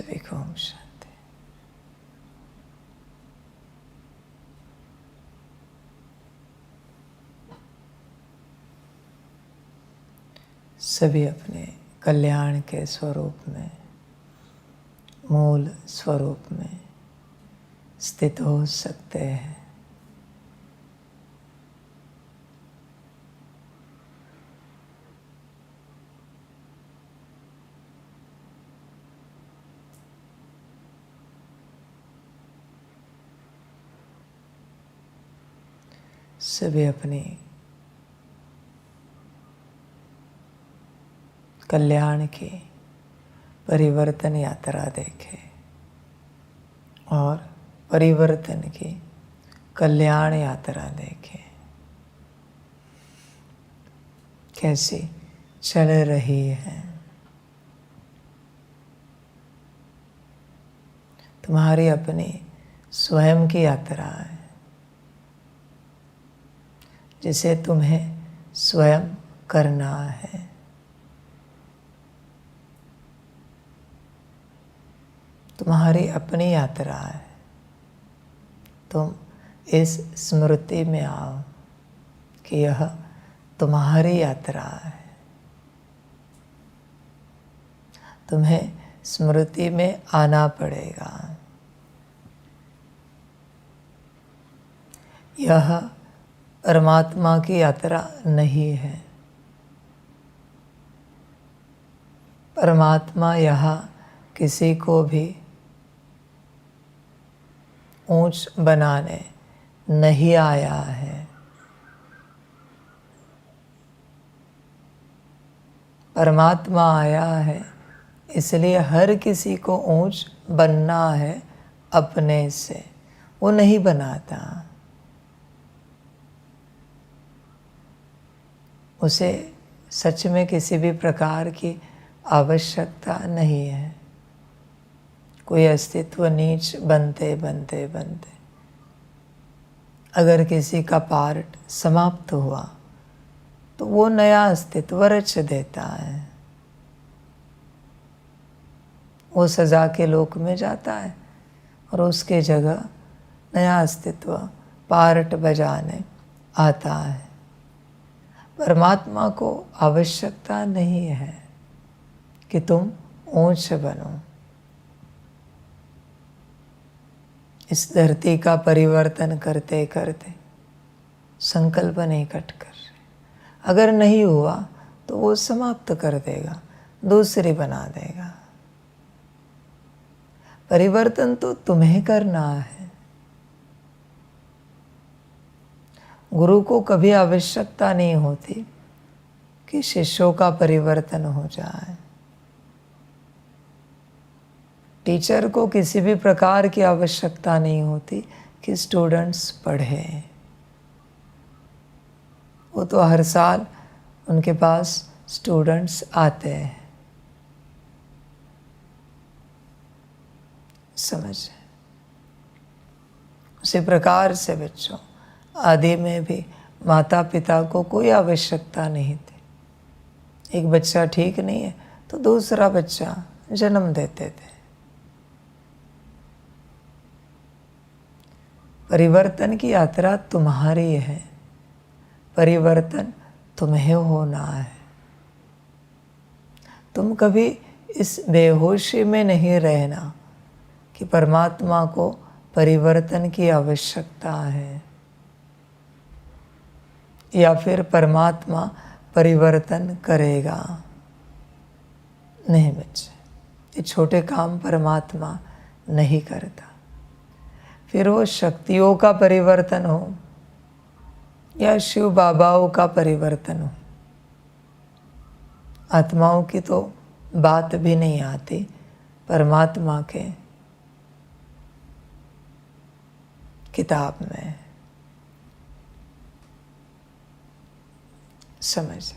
सभी को ओम शांति। सभी अपने कल्याण के स्वरूप में, मूल स्वरूप में स्थित हो सकते हैं। सभी अपनी कल्याण की परिवर्तन यात्रा देखें और परिवर्तन की कल्याण यात्रा देखें कैसी चल रही है। तुम्हारी अपनी स्वयं की यात्रा है जिसे तुम्हें स्वयं करना है। तुम्हारी अपनी यात्रा है। तुम इस स्मृति में आओ कि यह तुम्हारी यात्रा है। तुम्हें स्मृति में आना पड़ेगा। यह परमात्मा की यात्रा नहीं है। परमात्मा यहाँ किसी को भी ऊंच बनाने नहीं आया है। परमात्मा आया है इसलिए हर किसी को ऊंच बनना है अपने से। वो नहीं बनाता। उसे सच में किसी भी प्रकार की आवश्यकता नहीं है। कोई अस्तित्व नीच बनते बनते बनते अगर किसी का पार्ट समाप्त हुआ तो वो नया अस्तित्व रच देता है। वो सजा के लोक में जाता है और उसके जगह नया अस्तित्व पार्ट बजाने आता है। परमात्मा को आवश्यकता नहीं है कि तुम ऊंच बनो। इस धरती का परिवर्तन करते करते संकल्प निकट कर रहे। अगर नहीं हुआ तो वो समाप्त कर देगा, दूसरी बना देगा। परिवर्तन तो तुम्हें करना है। गुरु को कभी आवश्यकता नहीं होती कि शिष्यों का परिवर्तन हो जाए। टीचर को किसी भी प्रकार की आवश्यकता नहीं होती कि स्टूडेंट्स पढ़ें। वो तो हर साल उनके पास स्टूडेंट्स आते हैं। समझ उसी प्रकार से बच्चों, आदि में भी माता पिता को कोई आवश्यकता नहीं थी। एक बच्चा ठीक नहीं है तो दूसरा बच्चा जन्म देते थे। परिवर्तन की यात्रा तुम्हारी है। परिवर्तन तुम्हें होना है। तुम कभी इस बेहोशी में नहीं रहना कि परमात्मा को परिवर्तन की आवश्यकता है या फिर परमात्मा परिवर्तन करेगा। नहीं बच्चे, ये छोटे काम परमात्मा नहीं करता। फिर वो शक्तियों का परिवर्तन हो या शिव बाबाओं का परिवर्तन हो, आत्माओं की तो बात भी नहीं आती। परमात्मा के किताब में समझ।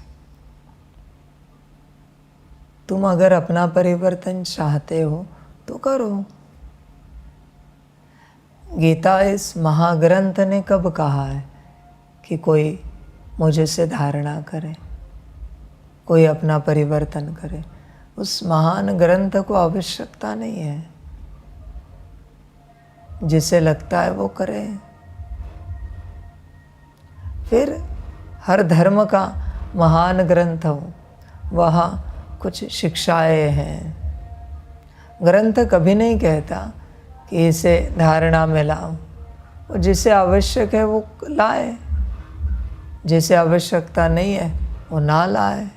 तुम अगर अपना परिवर्तन चाहते हो तो करो। गीता इस महाग्रंथ ने कब कहा है कि कोई मुझसे धारणा करे, कोई अपना परिवर्तन करे? उस महान ग्रंथ को आवश्यकता नहीं है। जिसे लगता है वो करे। फिर हर धर्म का महान ग्रंथ हो, वहाँ कुछ शिक्षाएं हैं। ग्रंथ कभी नहीं कहता कि इसे धारणा में लाओ। वो जिसे आवश्यक है वो लाए, जिसे आवश्यकता नहीं है वो ना लाए।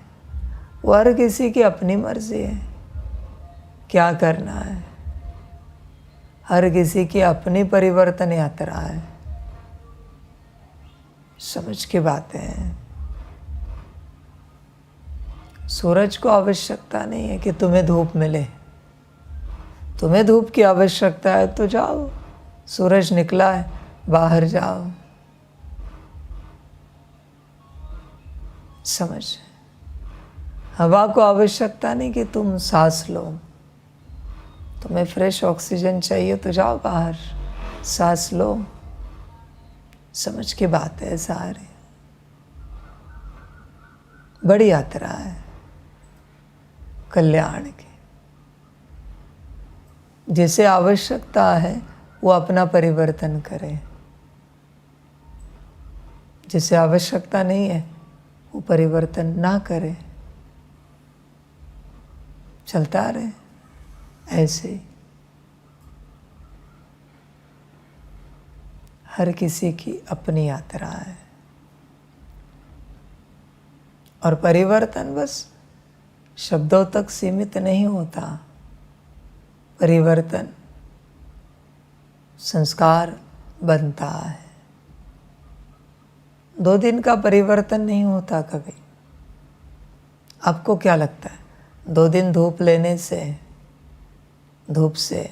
वो हर किसी की अपनी मर्जी है क्या करना है। हर किसी की अपनी परिवर्तन यात्रा है। समझ की बातें हैं। सूरज को आवश्यकता नहीं है कि तुम्हें धूप मिले। तुम्हें धूप की आवश्यकता है तो जाओ, सूरज निकला है, बाहर जाओ। समझ। हवा को आवश्यकता नहीं कि तुम सांस लो। तुम्हें फ्रेश ऑक्सीजन चाहिए तो जाओ बाहर, सांस लो। समझ की बात है सारी। बड़ी यात्रा है कल्याण की। जिसे आवश्यकता है वो अपना परिवर्तन करे। जिसे आवश्यकता नहीं है वो परिवर्तन ना करे, चलता रहे ऐसे ही। हर किसी की अपनी यात्रा है। और परिवर्तन बस शब्दों तक सीमित नहीं होता। परिवर्तन संस्कार बनता है। 2 दिन का परिवर्तन नहीं होता कभी। आपको क्या लगता है 2 दिन धूप लेने से, धूप से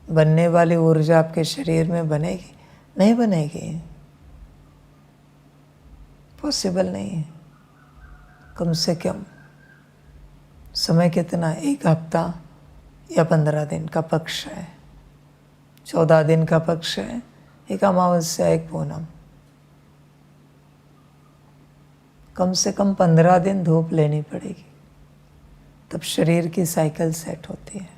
बनने वाली ऊर्जा आपके शरीर में बनेगी? नहीं बनेगी। पॉसिबल नहीं है। कम से कम समय कितना? 1 हफ्ता या 15 दिन का पक्ष है, 14 दिन का पक्ष है, एक अमावस्या एक पूनम। कम से कम 15 दिन धूप लेनी पड़ेगी, तब शरीर की साइकिल सेट होती है।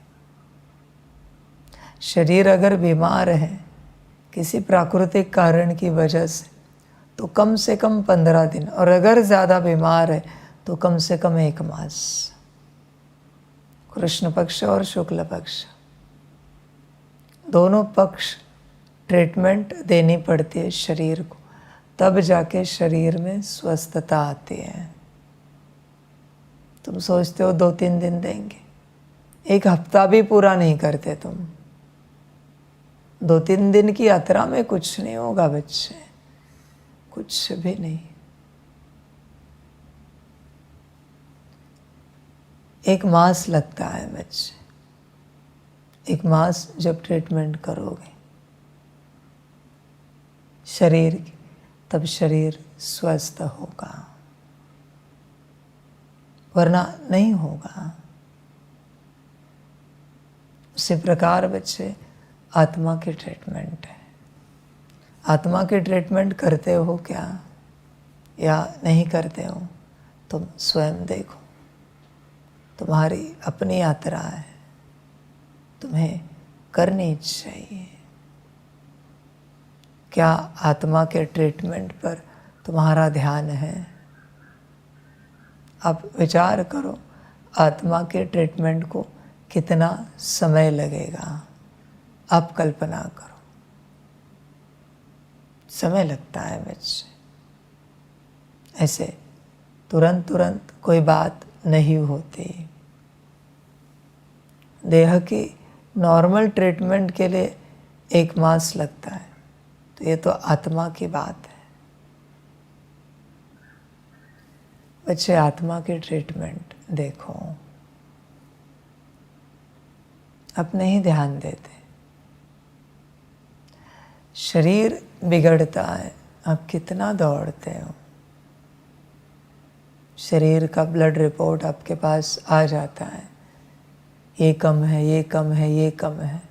शरीर अगर बीमार है किसी प्राकृतिक कारण की वजह से तो कम से कम 15 दिन, और अगर ज़्यादा बीमार है तो कम से कम 1 मास। कृष्ण पक्ष और शुक्ल पक्ष दोनों पक्ष ट्रीटमेंट देनी पड़ती है शरीर को, तब जाके शरीर में स्वस्थता आती है। तुम सोचते हो 2-3 दिन देंगे, 1 हफ्ता भी पूरा नहीं करते तुम। 2-3 दिन की यात्रा में कुछ नहीं होगा बच्चे, कुछ भी नहीं। 1 मास लगता है बच्चे। 1 मास जब ट्रीटमेंट करोगे शरीर की, तब शरीर स्वस्थ होगा, वरना नहीं होगा। उसी प्रकार बच्चे आत्मा की ट्रीटमेंट है। आत्मा की ट्रीटमेंट करते हो क्या या नहीं करते हो? तुम स्वयं देखो। तुम्हारी अपनी यात्रा है, तुम्हें करनी चाहिए। क्या आत्मा के ट्रीटमेंट पर तुम्हारा ध्यान है? आप विचार करो, आत्मा के ट्रीटमेंट को कितना समय लगेगा? आप कल्पना करो, समय लगता है बच्चे। ऐसे तुरंत तुरंत कोई बात नहीं होती। देह की नॉर्मल ट्रीटमेंट के लिए 1 मास लगता है, तो ये तो आत्मा की बात है। बच्चे आत्मा की ट्रीटमेंट देखो, आप नहीं ध्यान देते। शरीर बिगड़ता है, आप कितना दौड़ते हो। शरीर का ब्लड रिपोर्ट आपके पास आ जाता है, ये कम है, ये कम है, ये कम है।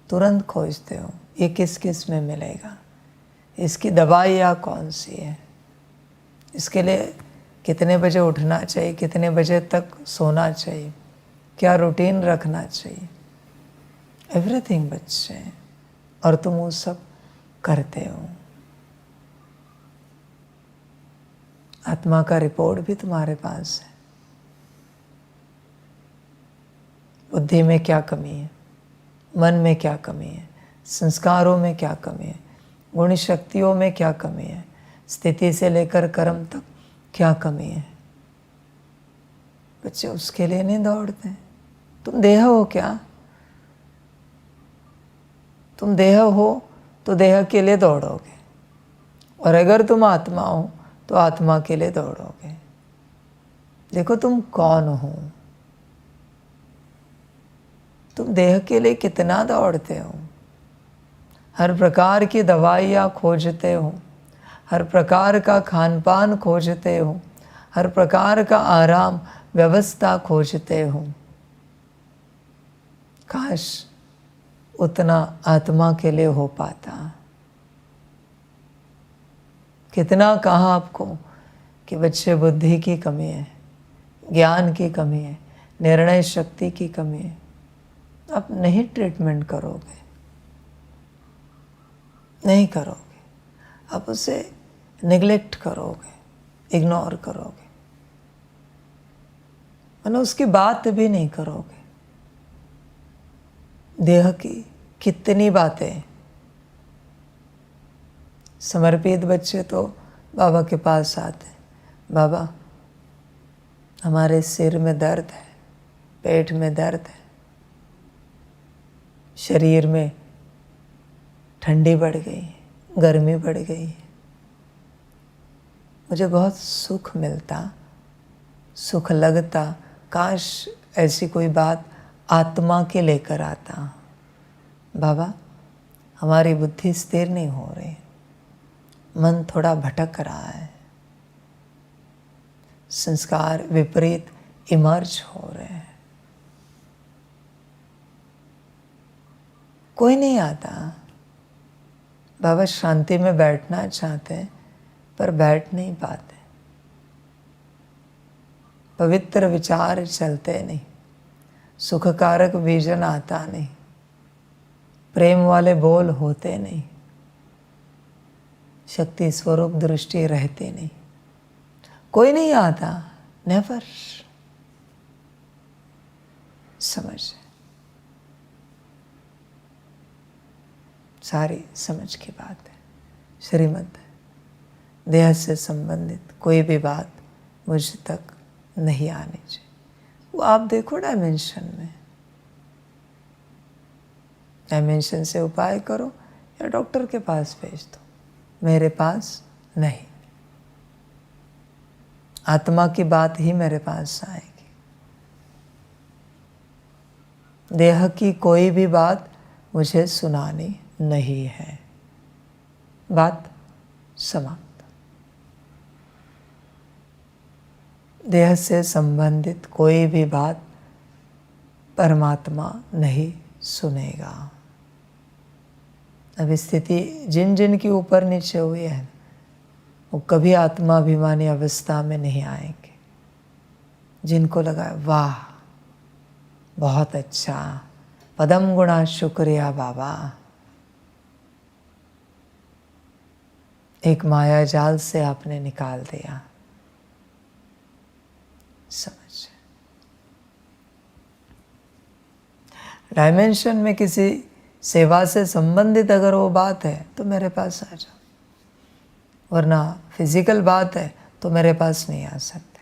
तुरंत खोजते हो ये किस किस में मिलेगा, इसकी दवाइयाँ कौन सी है, इसके लिए कितने बजे उठना चाहिए, कितने बजे तक सोना चाहिए, क्या रूटीन रखना चाहिए, एवरीथिंग बच्चे हैं, और तुम वो सब करते हो। आत्मा का रिपोर्ट भी तुम्हारे पास है। बुद्धि में क्या कमी है, मन में क्या कमी है, संस्कारों में क्या कमी है, गुण शक्तियों में क्या कमी है, स्थिति से लेकर कर्म तक क्या कमी है। बच्चे उसके लिए नहीं दौड़ते। तुम देह हो क्या? तुम देह हो तो देह के लिए दौड़ोगे, और अगर तुम आत्मा हो तो आत्मा के लिए दौड़ोगे। देखो तुम कौन हो। तुम देह के लिए कितना दौड़ते हो, हर प्रकार की दवाइयाँ खोजते हो, हर प्रकार का खान पान खोजते हो, हर प्रकार का आराम व्यवस्था खोजते हो। काश उतना आत्मा के लिए हो पाता। कितना कहा आपको कि बच्चे बुद्धि की कमी है, ज्ञान की कमी है, निर्णय शक्ति की कमी है। आप नहीं ट्रीटमेंट करोगे, नहीं करोगे, आप उसे निगलेक्ट करोगे, इग्नोर करोगे, मतलब उसकी बात भी नहीं करोगे। देह की कितनी बातें। समर्पित बच्चे तो बाबा के पास आते हैं, बाबा हमारे सिर में दर्द है, पेट में दर्द है, शरीर में ठंडी बढ़ गई, गर्मी बढ़ गई, मुझे बहुत सुख मिलता, सुख लगता, काश ऐसी कोई बात आत्मा के लेकर आता। बाबा हमारी बुद्धि स्थिर नहीं हो रही, मन थोड़ा भटक रहा है, संस्कार विपरीत इमर्ज हो रहे हैं। कोई नहीं आता। बाबा शांति में बैठना चाहते हैं पर बैठ नहीं पाते, पवित्र विचार चलते नहीं, सुखकारक विजन आता नहीं, प्रेम वाले बोल होते नहीं, शक्ति स्वरूप दृष्टि रहती नहीं। कोई नहीं आता, नेवर। समझ, सारी समझ की बात है। श्रीमद् देह से संबंधित कोई भी बात मुझ तक नहीं आनी चाहिए। वो आप देखो डायमेंशन में, डायमेंशन से उपाय करो या डॉक्टर के पास भेज दो, मेरे पास नहीं। आत्मा की बात ही मेरे पास आएगी। देह की कोई भी बात मुझे सुनानी नहीं है। बात समाप्त। देह से संबंधित कोई भी बात परमात्मा नहीं सुनेगा। अब स्थिति जिन जिन की ऊपर नीचे हुई है वो कभी आत्माभिमानी अवस्था में नहीं आएंगे। जिनको लगा वाह बहुत अच्छा, पदम गुणा शुक्रिया बाबा, एक माया जाल से आपने निकाल दिया। समझ, डायमेंशन में किसी सेवा से संबंधित अगर वो बात है तो मेरे पास आ जाओ, वरना फिजिकल बात है तो मेरे पास नहीं आ सकते।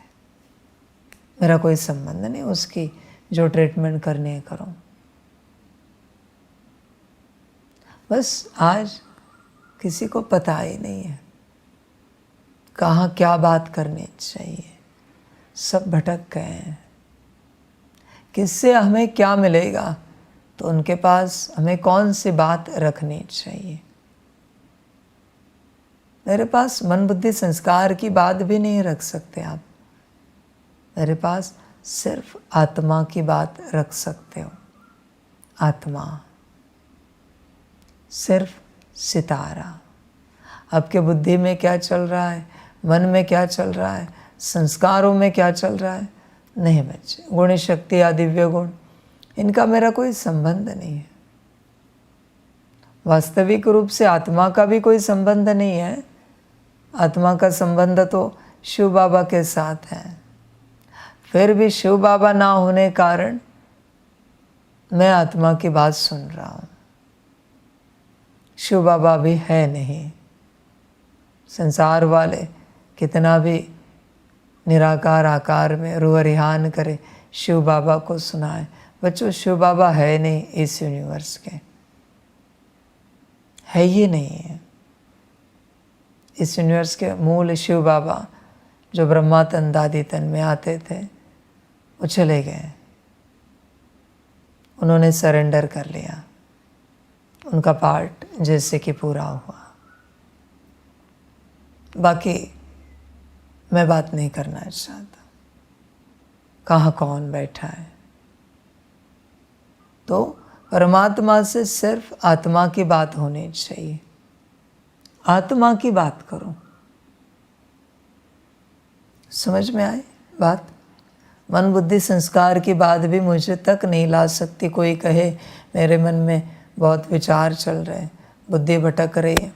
मेरा कोई संबंध नहीं उसकी, जो ट्रीटमेंट करनी है करो। बस आज किसी को पता ही नहीं है कहाँ क्या बात करनी चाहिए, सब भटक गए हैं। किससे हमें क्या मिलेगा तो उनके पास हमें कौन सी बात रखनी चाहिए। मेरे पास मन बुद्धि संस्कार की बात भी नहीं रख सकते आप, मेरे पास सिर्फ आत्मा की बात रख सकते हो। आत्मा, सिर्फ सितारा। आपके बुद्धि में क्या चल रहा है, मन में क्या चल रहा है, संस्कारों में क्या चल रहा है। नहीं बच्चे, गुण शक्ति या दिव्य गुण, इनका मेरा कोई संबंध नहीं है। वास्तविक रूप से आत्मा का भी कोई संबंध नहीं है। आत्मा का संबंध तो शिव बाबा के साथ है। फिर भी शिव बाबा ना होने कारण मैं आत्मा की बात सुन रहा हूँ। शिव बाबा भी है नहीं। संसार वाले कितना भी निराकार आकार में रुहरिहान करे, शिव बाबा को सुनाए, बच्चों शिव बाबा है नहीं इस यूनिवर्स के, है ही नहीं है। इस यूनिवर्स के मूल शिव बाबा जो ब्रह्मा तन दादी तन में आते थे, वो चले गए। उन्होंने सरेंडर कर लिया, उनका पार्ट जैसे कि पूरा हुआ। बाकी मैं बात नहीं करना चाहता कहाँ कौन बैठा है। तो परमात्मा से सिर्फ आत्मा की बात होनी चाहिए। आत्मा की बात करो। समझ में आए बात? मन बुद्धि संस्कार की बात भी मुझे तक नहीं ला सकती। कोई कहे मेरे मन में बहुत विचार चल रहे हैं, बुद्धि भटक रही है,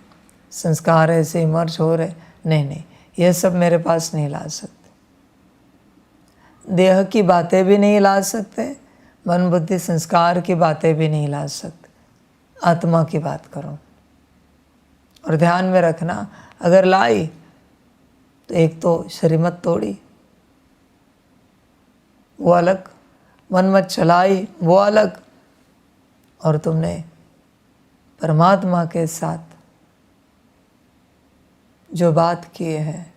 संस्कार ऐसे इमर्ज हो रहे, नहीं, यह सब मेरे पास नहीं ला सकते। देह की बातें भी नहीं ला सकते, मन बुद्धि संस्कार की बातें भी नहीं ला सकते। आत्मा की बात करो। और ध्यान में रखना, अगर लाई तो एक तो श्रीमत तोड़ी, वो अलग, मन मत चलाई, वो अलग, और तुमने परमात्मा के साथ जो बात की है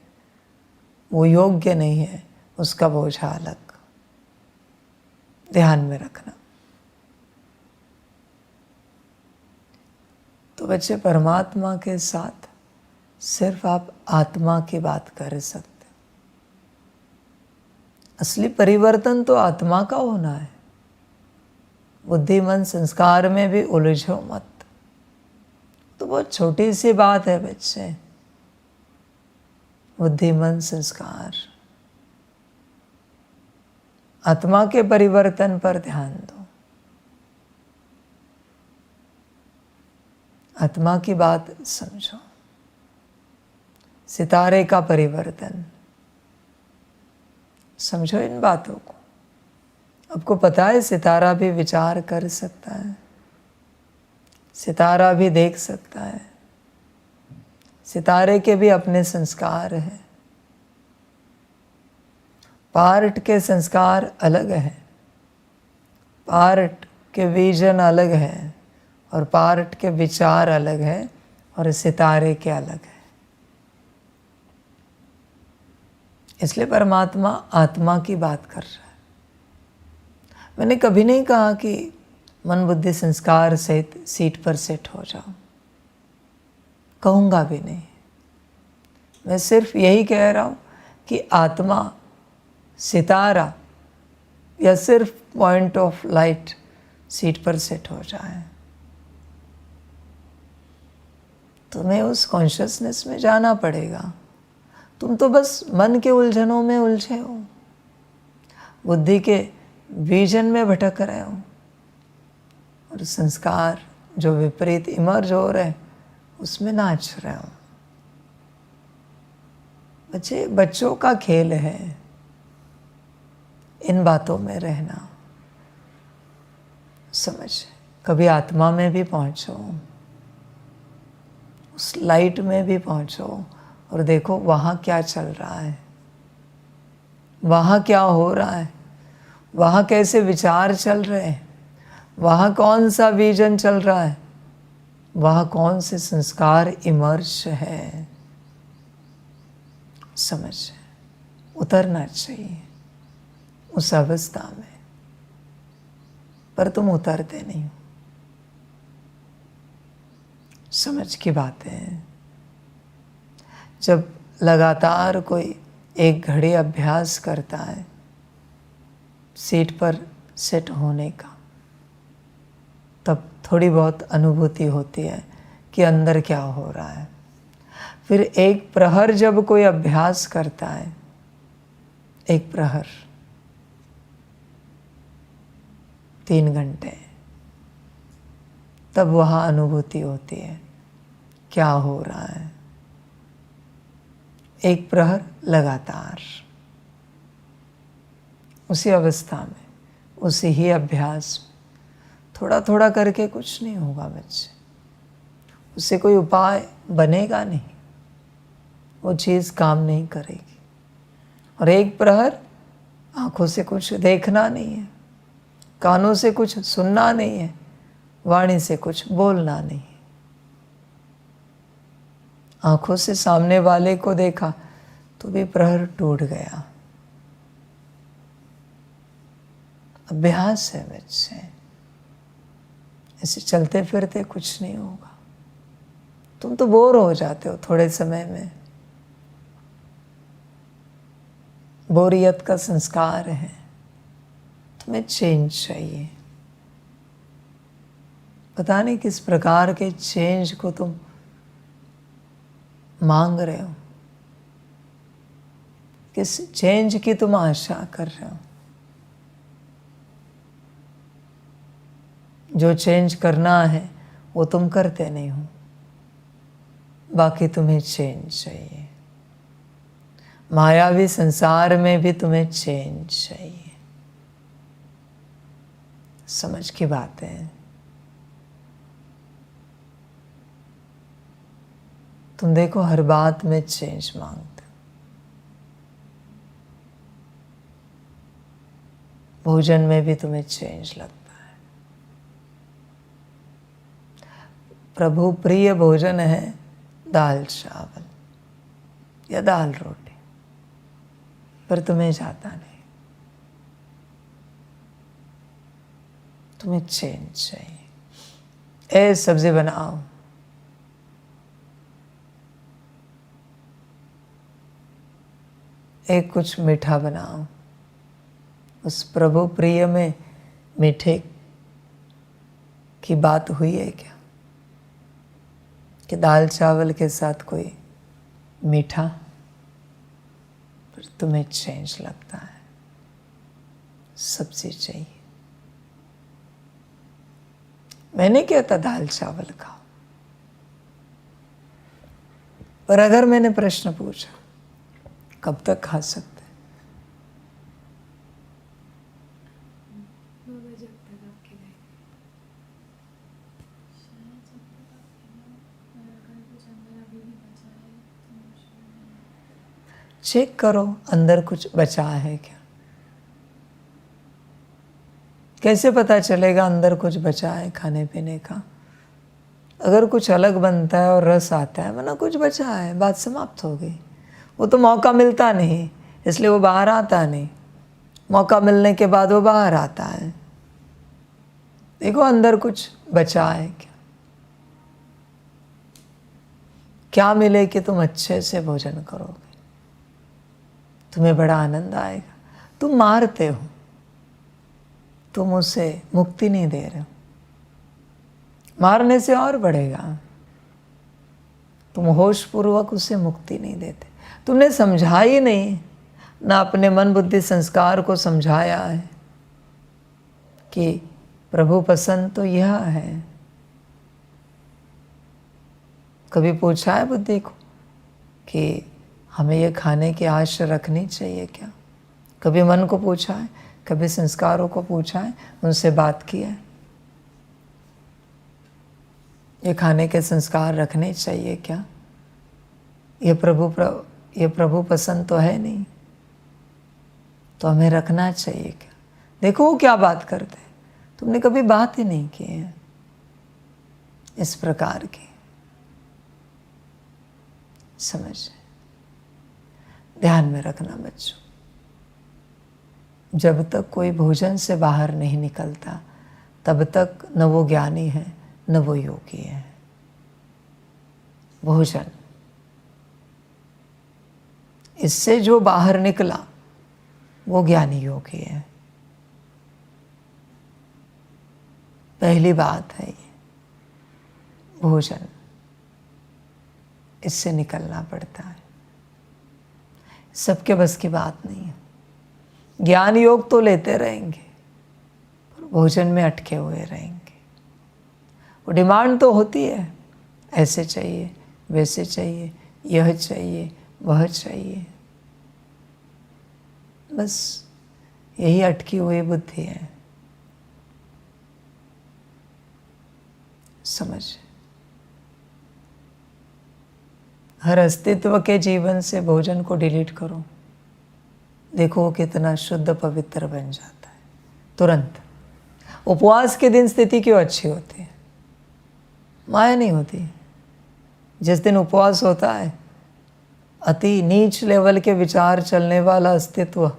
वो योग्य नहीं है, उसका बोझा अलग। ध्यान में रखना। तो बच्चे, परमात्मा के साथ सिर्फ आप आत्मा की बात कर सकते। असली परिवर्तन तो आत्मा का होना है। बुद्धि मन संस्कार में भी उलझो मत। तो बहुत छोटी सी बात है बच्चे, बुद्धि मन संस्कार। आत्मा के परिवर्तन पर ध्यान दो। आत्मा की बात समझो। सितारे का परिवर्तन समझो। इन बातों को आपको पता है, सितारा भी विचार कर सकता है, सितारा भी देख सकता है, सितारे के भी अपने संस्कार हैं। पार्ट के संस्कार अलग हैं, पार्ट के विजन अलग है, और पार्ट के विचार अलग है, और सितारे के अलग है। इसलिए परमात्मा आत्मा की बात कर रहा है। मैंने कभी नहीं कहा कि मन बुद्धि संस्कार सहित सीट पर सेट हो जाओ, कहूँगा भी नहीं। मैं सिर्फ यही कह रहा हूँ कि आत्मा, सितारा या सिर्फ पॉइंट ऑफ लाइट सीट पर सेट हो जाए। तुम्हें उस कॉन्शियसनेस में जाना पड़ेगा। तुम तो बस मन के उलझनों में उलझे हो, बुद्धि के विजन में भटक रहे हो, और संस्कार जो विपरीत इमर्ज हो रहे उसमें नाच रहे हो। बच्चे, बच्चों का खेल है इन बातों में रहना। समझ, कभी आत्मा में भी पहुंचो, उस लाइट में भी पहुंचो, और देखो वहाँ क्या चल रहा है, वहाँ क्या हो रहा है, वहाँ कैसे विचार चल रहे हैं, वहाँ कौन सा विजन चल रहा है, वहाँ कौन से संस्कार इमर्ज है। समझ, उतरना चाहिए उस अवस्था में, पर तुम उतरते नहीं हो। समझ की बातें हैं। जब लगातार कोई एक घड़ी अभ्यास करता है सीट पर सेट होने का, तब थोड़ी बहुत अनुभूति होती है कि अंदर क्या हो रहा है। फिर एक प्रहर जब कोई अभ्यास करता है एक प्रहर, 3 घंटे, तब वहाँ अनुभूति होती है क्या हो रहा है। एक प्रहर लगातार उसी अवस्था में, उसी ही अभ्यास में, थोड़ा थोड़ा करके कुछ नहीं होगा बच्चे। उससे कोई उपाय बनेगा नहीं, वो चीज़ काम नहीं करेगी। और एक प्रहर आँखों से कुछ देखना नहीं है, कानों से कुछ सुनना नहीं है, वाणी से कुछ बोलना नहीं है। आँखों से सामने वाले को देखा तो भी प्रहर टूट गया। अभ्यास है बच्चे, ऐसे चलते फिरते कुछ नहीं होगा। तुम तो बोर हो जाते हो थोड़े समय में, बोरियत का संस्कार है, तुम्हें चेंज चाहिए। पता नहीं किस प्रकार के चेंज को तुम मांग रहे हो, किस चेंज की तुम आशा कर रहे हो। जो चेंज करना है वो तुम करते नहीं हो, बाकी तुम्हें चेंज चाहिए। मायावी संसार में भी तुम्हें चेंज चाहिए। समझ की बात है। तुम देखो हर बात में चेंज मांगते हो। भोजन में भी तुम्हें चेंज लगता है। प्रभु प्रिय भोजन है दाल चावल या दाल रोटी, पर तुम्हें जाता नहीं। तुम्हें चेंज चाहिए। सब्जी बनाओ, एक कुछ मीठा बनाओ। उस प्रभु प्रिय में मीठे की बात हुई है क्या कि दाल चावल के साथ कोई मीठा? पर तुम्हें चेंज लगता है, सब्जी चाहिए। मैंने क्या था दाल चावल खाओ, पर अगर मैंने प्रश्न पूछा कब तक खा सकते? चेक करो अंदर कुछ बचा है क्या। कैसे पता चलेगा अंदर कुछ बचा है खाने पीने का? अगर कुछ अलग बनता है और रस आता है, वरना कुछ बचा है, बात समाप्त हो गई। वो तो मौका मिलता नहीं, इसलिए वो बाहर आता नहीं। मौका मिलने के बाद वो बाहर आता है। देखो अंदर कुछ बचा है क्या? क्या मिले कि तुम अच्छे से भोजन करोगे, तुम्हें बड़ा आनंद आएगा। तुम मारते हो, तुम उसे मुक्ति नहीं दे रहे हो। मारने से और बढ़ेगा। तुम होश पूर्वक उसे मुक्ति नहीं देते। तुमने समझा ही नहीं, ना अपने मन बुद्धि संस्कार को समझाया है कि प्रभु पसंद तो यह है। कभी पूछा है बुद्धि को कि हमें ये खाने की आश रखनी चाहिए क्या? कभी मन को पूछा है, कभी संस्कारों को पूछा है, उनसे बात की है ये खाने के संस्कार रखने चाहिए क्या? ये प्रभु पसंद तो है नहीं, तो हमें रखना चाहिए क्या? देखो वो क्या बात करते हैं। तुमने कभी बात ही नहीं की है इस प्रकार की। समझ, ध्यान में रखना बच्चों, जब तक कोई भोजन से बाहर नहीं निकलता तब तक न वो ज्ञानी है न वो योगी है। भोजन, इससे जो बाहर निकला वो ज्ञानी योगी है। पहली बात है ये, भोजन, इससे निकलना पड़ता है। सबके बस की बात नहीं है। ज्ञान योग तो लेते रहेंगे पर भोजन में अटके हुए रहेंगे। वो डिमांड तो होती है, ऐसे चाहिए, वैसे चाहिए, यह चाहिए, वह चाहिए, बस यही अटकी हुई बुद्धि है। समझ, हर अस्तित्व के जीवन से भोजन को डिलीट करो, देखो वो कितना शुद्ध पवित्र बन जाता है तुरंत। उपवास के दिन स्थिति क्यों अच्छी होती है? माया नहीं होती। जिस दिन उपवास होता है, अति नीच लेवल के विचार चलने वाला अस्तित्व,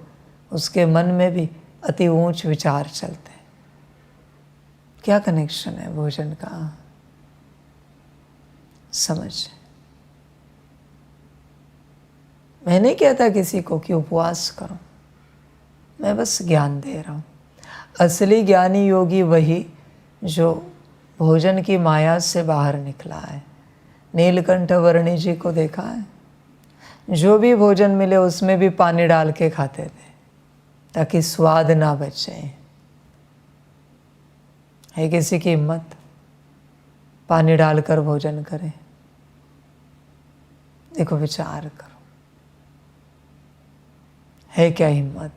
उसके मन में भी अति ऊंच विचार चलते हैं। क्या कनेक्शन है भोजन का? समझ, मैं नहीं कहता किसी को कि उपवास करो, मैं बस ज्ञान दे रहा हूँ। असली ज्ञानी योगी वही जो भोजन की माया से बाहर निकला है। नीलकंठ वर्णी जी को देखा है, जो भी भोजन मिले उसमें भी पानी डाल के खाते थे ताकि स्वाद ना बचे। है किसी की हिम्मत पानी डालकर भोजन करे? देखो, विचार करो, है क्या हिम्मत?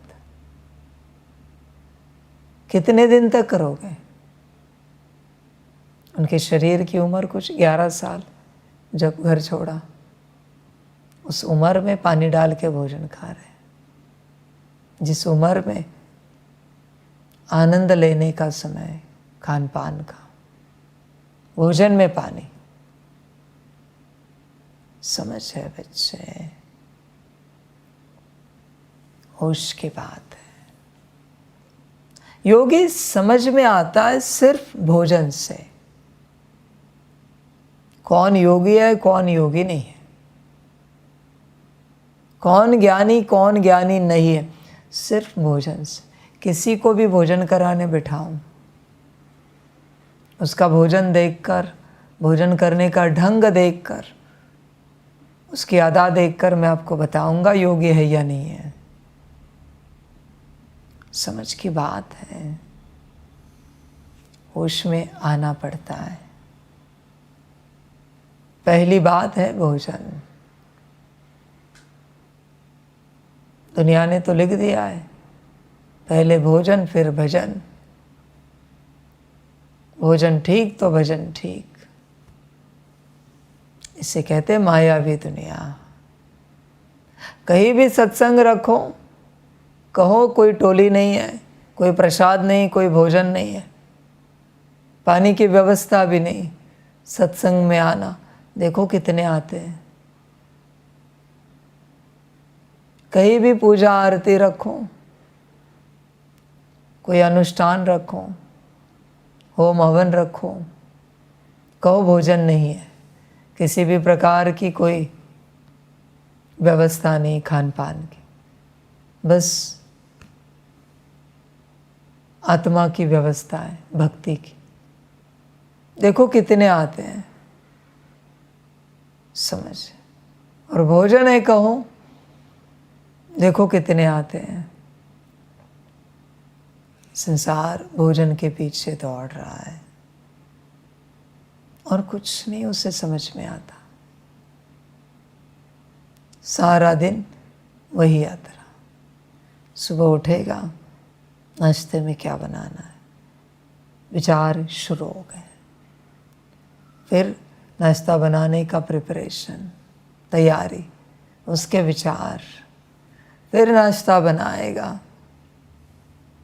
कितने दिन तक करोगे? उनके शरीर की उम्र कुछ 11 साल, जब घर छोड़ा उस उम्र में पानी डाल के भोजन खा रहे। जिस उम्र में आनंद लेने का समय, खान पान का, भोजन में पानी। समझ है बच्चे, होश की बात है। योगी समझ में आता है सिर्फ भोजन से। कौन योगी है, कौन योगी नहीं है, कौन ज्ञानी नहीं है, सिर्फ भोजन से। किसी को भी भोजन कराने बिठाऊं, उसका भोजन देखकर, भोजन करने का ढंग देखकर, उसकी अदा देखकर मैं आपको बताऊंगा योगी है या नहीं है। समझ की बात है, होश में आना पड़ता है। पहली बात है भोजन। दुनिया ने तो लिख दिया है, पहले भोजन फिर भजन। भोजन ठीक तो भजन ठीक। इसे कहते हैं मायावी दुनिया। कहीं भी सत्संग रखो, कहो कोई टोली नहीं है, कोई प्रसाद नहीं, कोई भोजन नहीं है, पानी की व्यवस्था भी नहीं, सत्संग में आना, देखो कितने आते हैं। कहीं भी पूजा आरती रखो, कोई अनुष्ठान रखो, होम हवन रखो, कहो भोजन नहीं है, किसी भी प्रकार की कोई व्यवस्था नहीं खान पान की, बस आत्मा की व्यवस्था है, भक्ति की। देखो कितने आते हैं। समझ, और भोजन है कहो, देखो कितने आते हैं। संसार भोजन के पीछे दौड़ रहा है और कुछ नहीं उसे समझ में आता। सारा दिन वही यात्रा। सुबह उठेगा, नाश्ते में क्या बनाना है, विचार शुरू हो गए। फिर नाश्ता बनाने का प्रिपरेशन, तैयारी, उसके विचार। फिर नाश्ता बनाएगा,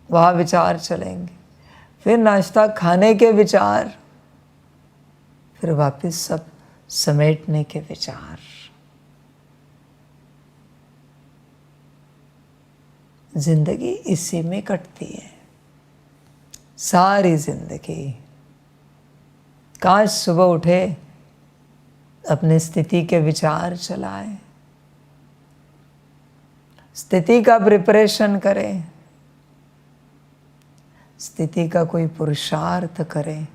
वहाँ विचार चलेंगे। फिर नाश्ता खाने के विचार, फिर वापस सब समेटने के विचार। जिंदगी इसी में कटती है, सारी जिंदगी। काश सुबह उठे, अपने स्थिति के विचार चलाए, स्थिति का प्रिपरेशन करें, स्थिति का कोई पुरुषार्थ करें,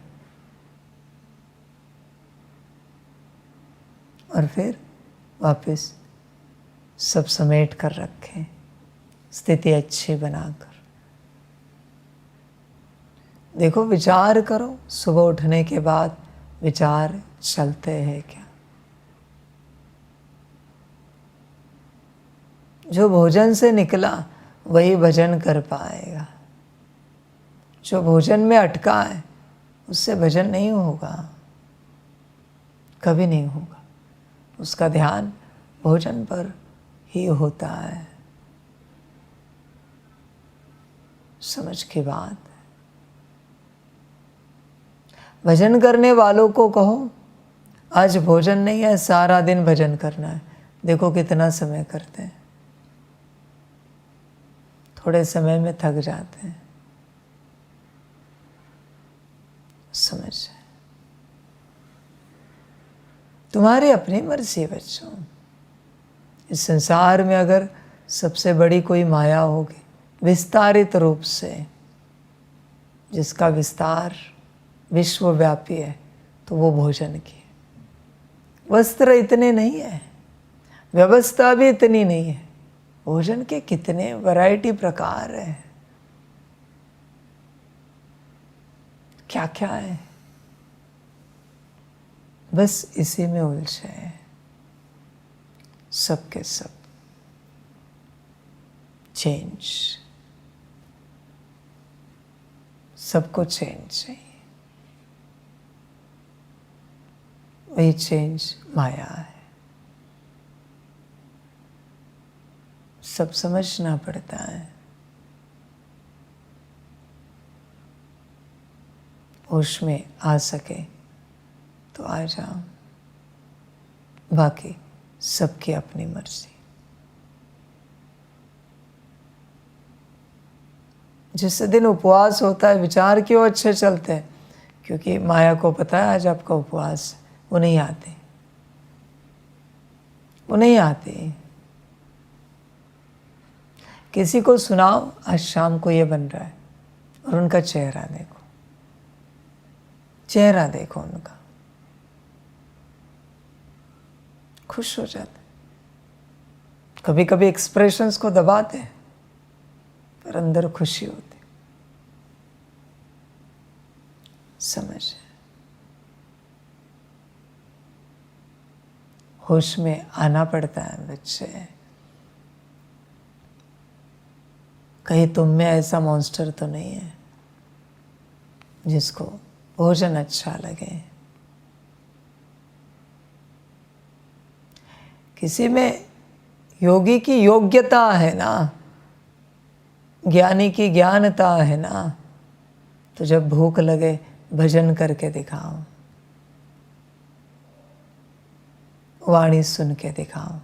और फिर वापस सब समेट कर रखें। स्थिति अच्छी बनाकर। देखो, विचार करो, सुबह उठने के बाद विचार चलते हैं क्या? जो भोजन से निकला वही भजन कर पाएगा। जो भोजन में अटका है उससे भजन नहीं होगा, कभी नहीं होगा। उसका ध्यान भोजन पर ही होता है। समझ की बात। भजन करने वालों को कहो आज भोजन नहीं है, सारा दिन भजन करना है। देखो कितना समय करते हैं, थोड़े समय में थक जाते हैं। समझ, तुम्हारी अपनी मर्जी बच्चों। इस संसार में अगर सबसे बड़ी कोई माया होगी विस्तारित रूप से, जिसका विस्तार विश्वव्यापी है, तो वो भोजन की है। वस्त्र इतने नहीं है, व्यवस्था भी इतनी नहीं है। भोजन के कितने वैरायटी प्रकार हैं, क्या क्या है। बस इसी में उलझे हैं सब के सब। चेंज, सबको चेंज चाहिए। वही चेंज माया है। सब समझना पड़ता है। होश में आ सके तो आ जाओ, बाकी सबकी अपनी मर्जी। जिस दिन उपवास होता है विचार क्यों अच्छे चलते हैं? क्योंकि माया को पता है आज आपका उपवास है। वो नहीं आते, वो नहीं आते। किसी को सुनाओ आज शाम को ये बन रहा है, और उनका चेहरा देखो, चेहरा देखो उनका, खुश हो जाते। कभी कभी एक्सप्रेशंस को दबाते हैं पर अंदर खुशी होती। समझ, होश में आना पड़ता है बच्चे। कहीं तुम में ऐसा मॉन्स्टर तो नहीं है जिसको भोजन अच्छा लगे। किसी में योगी की योग्यता है ना, ज्ञानी की ज्ञानता है ना, तो जब भूख लगे भजन करके दिखाओ, वाणी सुन के दिखाओ।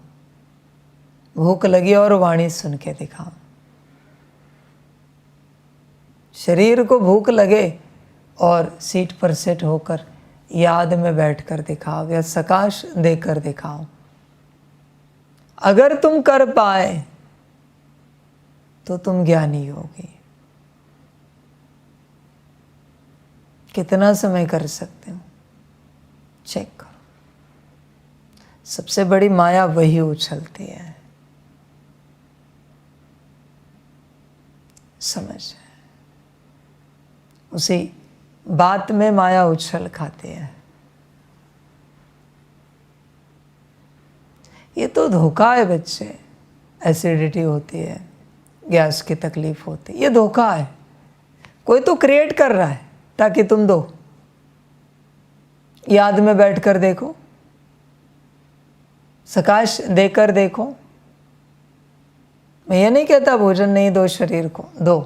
भूख लगी और वाणी सुन के दिखाओ। शरीर को भूख लगे और सीट पर सेट होकर याद में बैठकर दिखाओ या सकाश देकर दिखाओ। अगर तुम कर पाए तो तुम ज्ञानी होगी। कितना समय कर सकते हो चेक करो। सबसे बड़ी माया वही उछलती है। समझ, उसी बात में माया उछल खाती है। ये तो धोखा है बच्चे। एसिडिटी होती है, गैस की तकलीफ होती है, ये धोखा है। कोई तो क्रिएट कर रहा है ताकि तुम दो। याद में बैठकर देखो, सकाश देकर देखो। मैं ये नहीं कहता भोजन नहीं दो, शरीर को दो,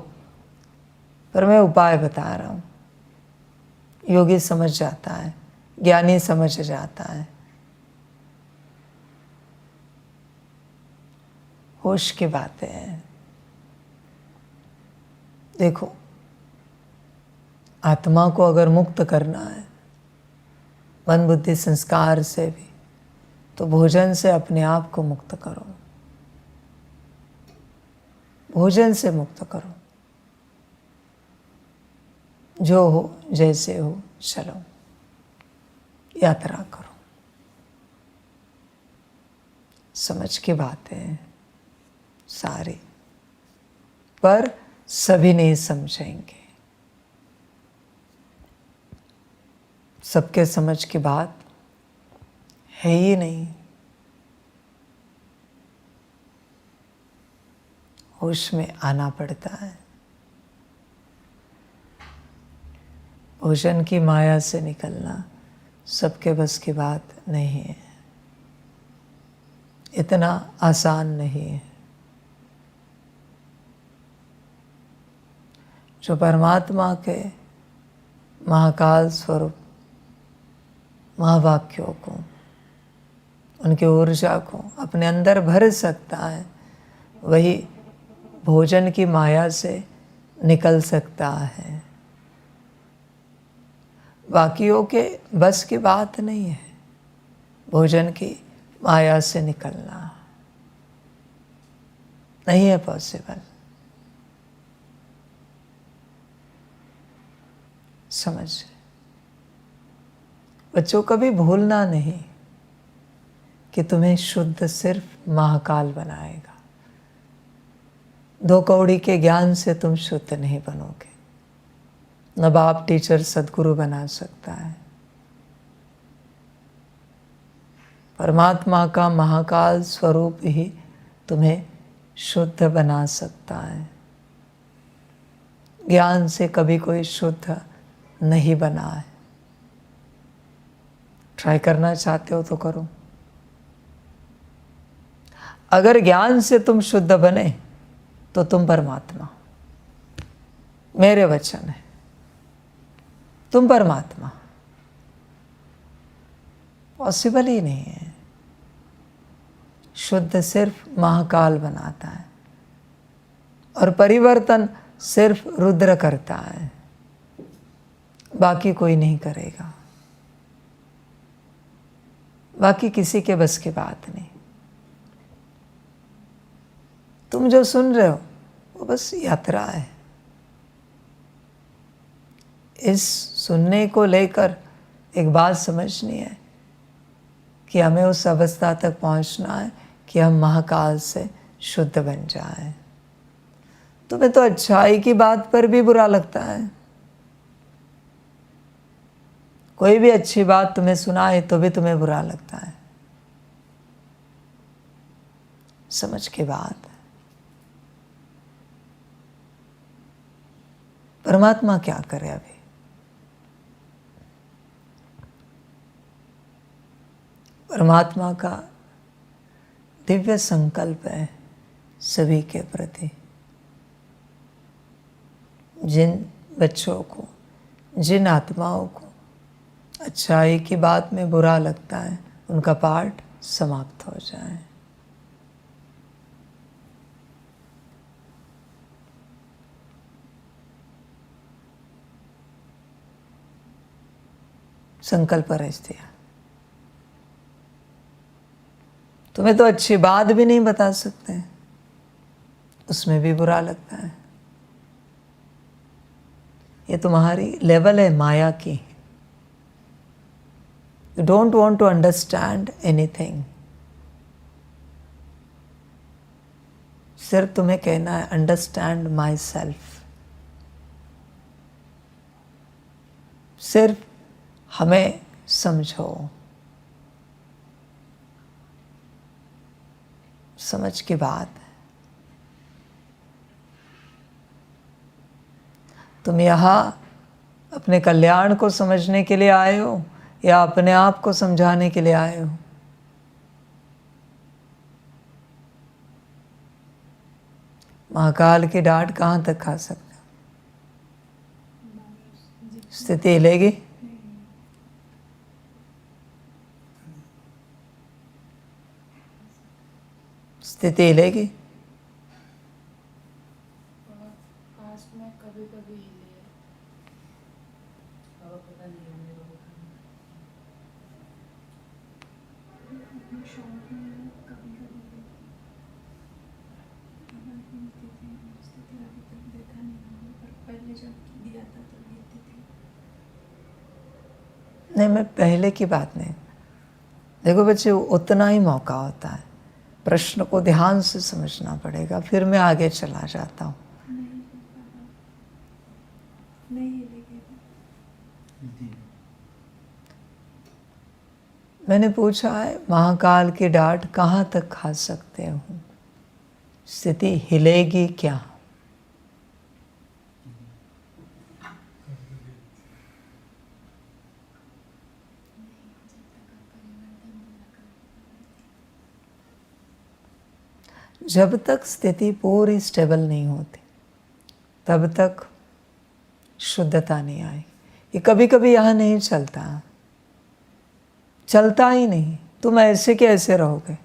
पर मैं उपाय बता रहा हूं। योगी समझ जाता है, ज्ञानी समझ जाता है। होश की बातें हैं। देखो, आत्मा को अगर मुक्त करना है मन बुद्धि संस्कार से भी, तो भोजन से अपने आप को मुक्त करो। भोजन से मुक्त करो। जो हो जैसे हो चलो, यात्रा करो। समझ की बातें सारी। पर सभी नहीं समझेंगे। सबके समझ की बात है ही नहीं। होश में आना पड़ता है। भोजन की माया से निकलना सबके बस की बात नहीं है, इतना आसान नहीं है। जो परमात्मा के महाकाल स्वरूप महावाक्यों को, उनकी ऊर्जा को अपने अंदर भर सकता है, वही भोजन की माया से निकल सकता है। बाकियों के बस की बात नहीं है भोजन की माया से निकलना, नहीं है पॉसिबल। समझ, बच्चों कभी भूलना नहीं कि तुम्हें शुद्ध सिर्फ महाकाल बनाएगा। 2 कौड़ी के ज्ञान से तुम शुद्ध नहीं बनोगे। न बाप टीचर सदगुरु बना सकता है। परमात्मा का महाकाल स्वरूप ही तुम्हें शुद्ध बना सकता है। ज्ञान से कभी कोई शुद्ध नहीं बना है। ट्राई करना चाहते हो तो करो। अगर ज्ञान से तुम शुद्ध बने तो तुम परमात्मा, मेरे वचन है, तुम परमात्मा। पॉसिबल ही नहीं है। शुद्ध सिर्फ महाकाल बनाता है और परिवर्तन सिर्फ रुद्र करता है, बाकी कोई नहीं करेगा। बाकी किसी के बस की बात नहीं। तुम जो सुन रहे हो वो बस यात्रा है। इस सुनने को लेकर एक बात समझनी है कि हमें उस अवस्था तक पहुंचना है कि हम महाकाल से शुद्ध बन जाएं। तुम्हें तो अच्छाई की बात पर भी बुरा लगता है। कोई भी अच्छी बात तुम्हें सुनाए तो भी तुम्हें बुरा लगता है। समझ की बात है। परमात्मा क्या करे अभी? परमात्मा का दिव्य संकल्प है सभी के प्रति। जिन बच्चों को, जिन आत्माओं को अच्छाई की बात में बुरा लगता है, उनका पाठ समाप्त हो जाए। संकल्प रच दिया। तुम्हें तो अच्छी बात भी नहीं बता सकते, उसमें भी बुरा लगता है। ये तुम्हारी लेवल है माया की। You don't want to understand anything. सिर्फ तुम्हें कहना है अंडरस्टैंड माई सेल्फ। सिर्फ हमें समझो। समझ की बात है। तुम यहाँ अपने कल्याण को समझने के लिए आए हो या अपने आप को समझाने के लिए आए हो? महाकाल की डांट कहाँ तक खा सकते हो? स्थिति हिलेगी? स्थिति हिलेगी? पास्ट में कभी कभी हिले है, अब पता नहीं होने वाला। शौक में कभी कभी स्थिति अभी तक देखा नहीं मैंने, पर पहले जब दिया था तो गिरती थी। नहीं, मैं पहले की बात नहीं। देखो बच्चे, उतना ही मौका होता है। प्रश्न को ध्यान से समझना पड़ेगा, फिर मैं आगे चला जाता हूँ। मैंने पूछा है, महाकाल की डांट कहाँ तक खा सकते हूँ? स्थिति हिलेगी क्या? जब तक स्थिति पूरी स्टेबल नहीं होती तब तक शुद्धता नहीं आई। ये कभी कभी यहाँ नहीं चलता, चलता ही नहीं। तुम ऐसे के ऐसे रहोगे,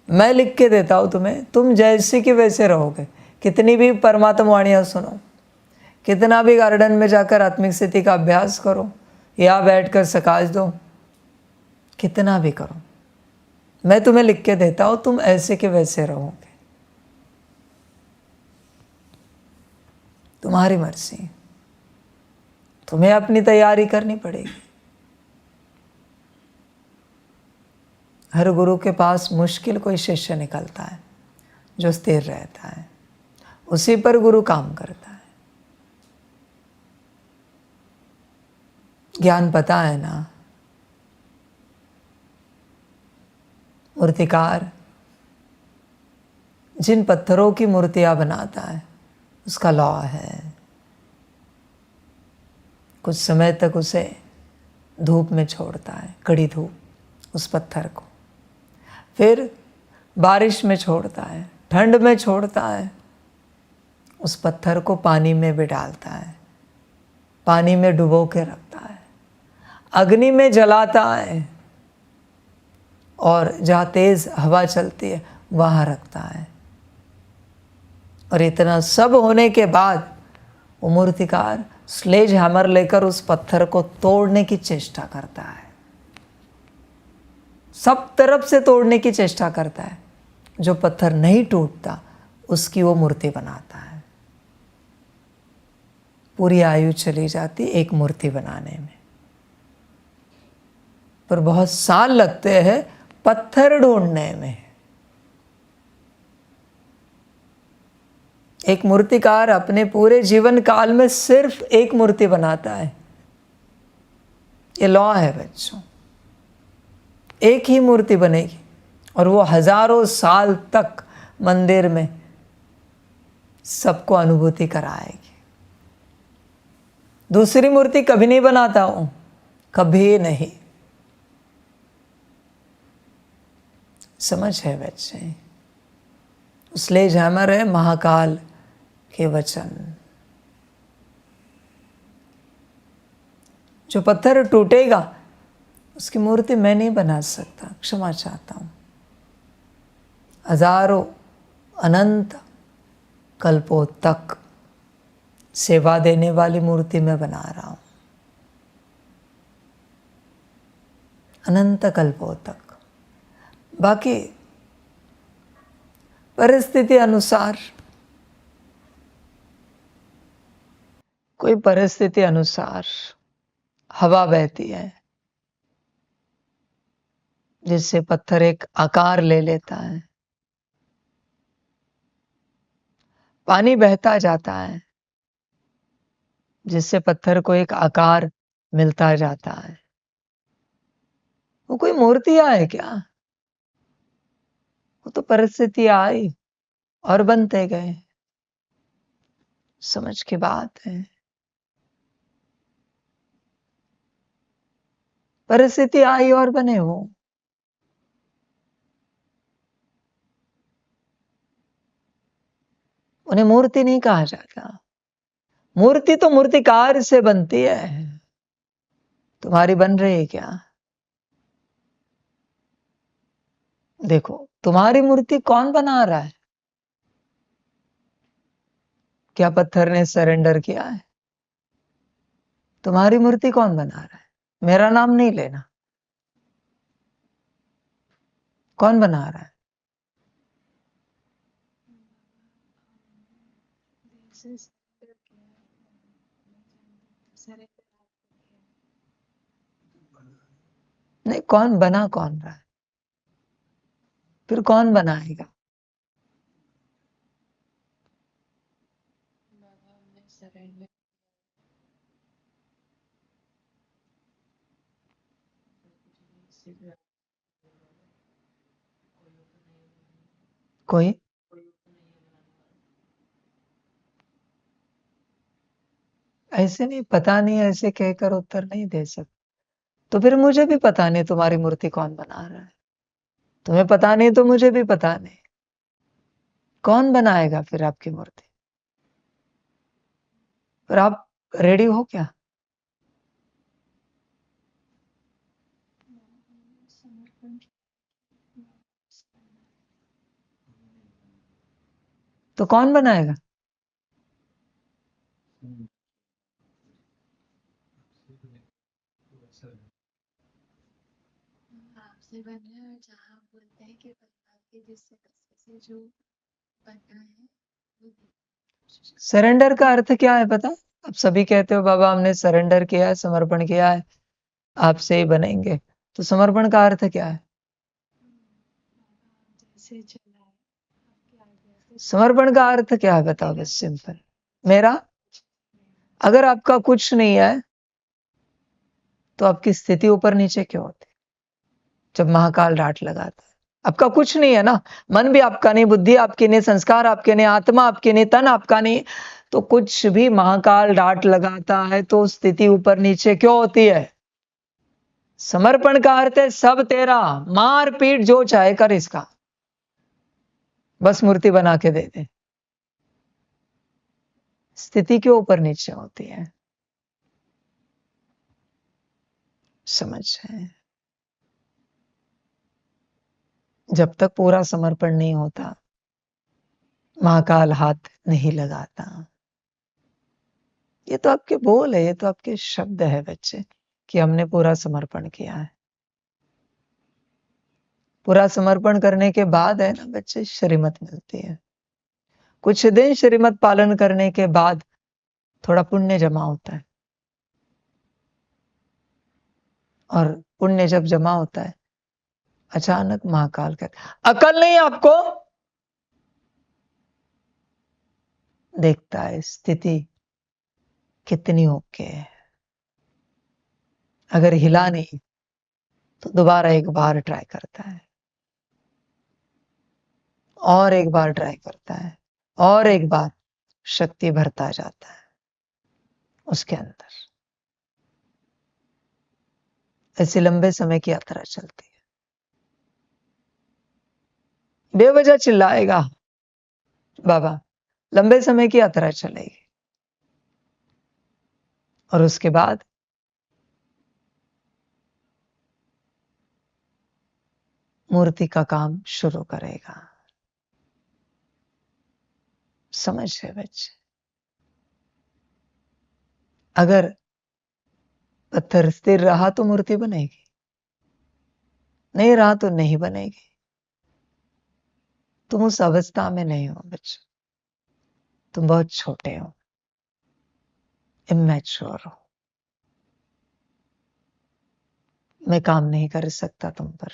मैं लिख के देता हूँ तुम्हें, तुम जैसे कि वैसे रहोगे। कितनी भी परमात्मा वाणियाँ सुनो, कितना भी गार्डन में जाकर आत्मिक स्थिति का अभ्यास करो या बैठकर सकाश दो, कितना भी करो, मैं तुम्हें लिख के देता हूँ, तुम ऐसे के वैसे रहोगे। तुम्हारी मर्जी, तुम्हें अपनी तैयारी करनी पड़ेगी। हर गुरु के पास मुश्किल कोई शिष्य निकलता है जो स्थिर रहता है, उसी पर गुरु काम करता है। ज्ञान पता है ना, मूर्तिकार जिन पत्थरों की मूर्तियां बनाता है उसका लॉ है, कुछ समय तक उसे धूप में छोड़ता है, कड़ी धूप उस पत्थर को, फिर बारिश में छोड़ता है, ठंड में छोड़ता है, उस पत्थर को पानी में भी डालता है, पानी में डुबो के रखता है, अग्नि में जलाता है और जहाँ तेज हवा चलती है वहाँ रखता है। और इतना सब होने के बाद वो मूर्तिकार स्लेज हैमर लेकर उस पत्थर को तोड़ने की चेष्टा करता है, सब तरफ से तोड़ने की चेष्टा करता है। जो पत्थर नहीं टूटता उसकी वो मूर्ति बनाता है। पूरी आयु चली जाती एक मूर्ति बनाने में, पर बहुत साल लगते हैं पत्थर ढूंढने में। एक मूर्तिकार अपने पूरे जीवन काल में सिर्फ एक मूर्ति बनाता है। ये लॉ है बच्चों, एक ही मूर्ति बनेगी और वो हजारों साल तक मंदिर में सबको अनुभूति कराएगी। दूसरी मूर्ति कभी नहीं बनाता हूं, कभी नहीं। समझ है बच्चे? स्लेज हैमर है महाकाल के वचन। जो पत्थर टूटेगा उसकी मूर्ति मैं नहीं बना सकता, क्षमा चाहता हूं। हजारों अनंत कल्पों तक सेवा देने वाली मूर्ति मैं बना रहा हूं, अनंत कल्पों तक। बाकी परिस्थिति अनुसार, कोई परिस्थिति अनुसार हवा बहती है जिससे पत्थर एक आकार ले लेता है, पानी बहता जाता है जिससे पत्थर को एक आकार मिलता जाता है। वो कोई मूर्तियां है क्या? वो तो परिस्थिति आई और बनते गए। समझ की बात है। परिस्थिति आई और बने वो। उन्हें मूर्ति नहीं कहा जाता। मूर्ति तो मूर्तिकार से बनती है। तुम्हारी बन रही है क्या? देखो, तुम्हारी मूर्ति कौन बना रहा है? क्या पत्थर ने सरेंडर किया है? तुम्हारी मूर्ति कौन बना रहा है? मेरा नाम नहीं लेना। कौन बना रहा है? नहीं, कौन बना कौन रहा है? फिर कौन बनाएगा? कोई ऐसे नहीं, पता नहीं ऐसे कहकर उत्तर नहीं दे सकते। तो फिर मुझे भी पता नहीं तुम्हारी मूर्ति कौन बना रहा है। तुम्हें पता नहीं तो मुझे भी पता नहीं। कौन बनाएगा फिर आपकी मूर्ति? फिर आप रेडी हो क्या? समर्पण तो कौन बनाएगा? आपसे बन रहा है, और जहाँ आप बोलते हैं कि परिवार के जिससे से जो बनना है वो सरेंडर का अर्थ क्या है पता? आप सभी कहते हो बाबा हमने सरेंडर किया है, समर्पण किया है, आपसे ही बनेंगे। तो समर्पण का अर्थ क्या है? जैसे चला है आपके आइडिया से समर्पण का अर्थ क्या है बताओ बस सिंपल। मेरा अगर आपका कुछ नहीं है तो आपकी स्थिति ऊपर नीचे क्यों होती? जब महाकाल डांट लगाता है, आपका कुछ नहीं है ना, मन भी आपका नहीं, बुद्धि आपकी नहीं, संस्कार आपके नहीं, आत्मा आपकी नहीं, तन आपका नहीं, तो कुछ भी महाकाल डांट लगाता है तो स्थिति ऊपर नीचे क्यों होती है? समर्पण का अर्थ है सब तेरा, मार पीट जो चाहे कर इसका, बस मूर्ति बना के दे दे। स्थिति क्यों ऊपर नीचे होती है? समझ है? जब तक पूरा समर्पण नहीं होता महाकाल हाथ नहीं लगाता। ये तो आपके बोल है, ये तो आपके शब्द है बच्चे कि हमने पूरा समर्पण किया है। पूरा समर्पण करने के बाद है ना बच्चे श्रीमत मिलती है। कुछ दिन श्रीमत पालन करने के बाद थोड़ा पुण्य जमा होता है, और पुण्य जब जमा होता है अचानक महाकाल कहता अकल नहीं आपको? देखता है स्थिति कितनी ओके है, अगर हिला नहीं तो दोबारा एक बार ट्राई करता है, और एक बार ट्राई करता है, और एक बार शक्ति भरता जाता है उसके अंदर। ऐसी लंबे समय की यात्रा चलती है। बेवजह चिल्लाएगा बाबा, लंबे समय की यात्रा चलेगी, और उसके बाद मूर्ति का काम शुरू करेगा। समझ है बच्चे? अगर पत्थर स्थिर रहा तो मूर्ति बनेगी, नहीं रहा तो नहीं बनेगी। तुम उस अवस्था में नहीं हो बच्चे, तुम बहुत छोटे हो, इमैच्योर हो। मैं काम नहीं कर सकता तुम पर,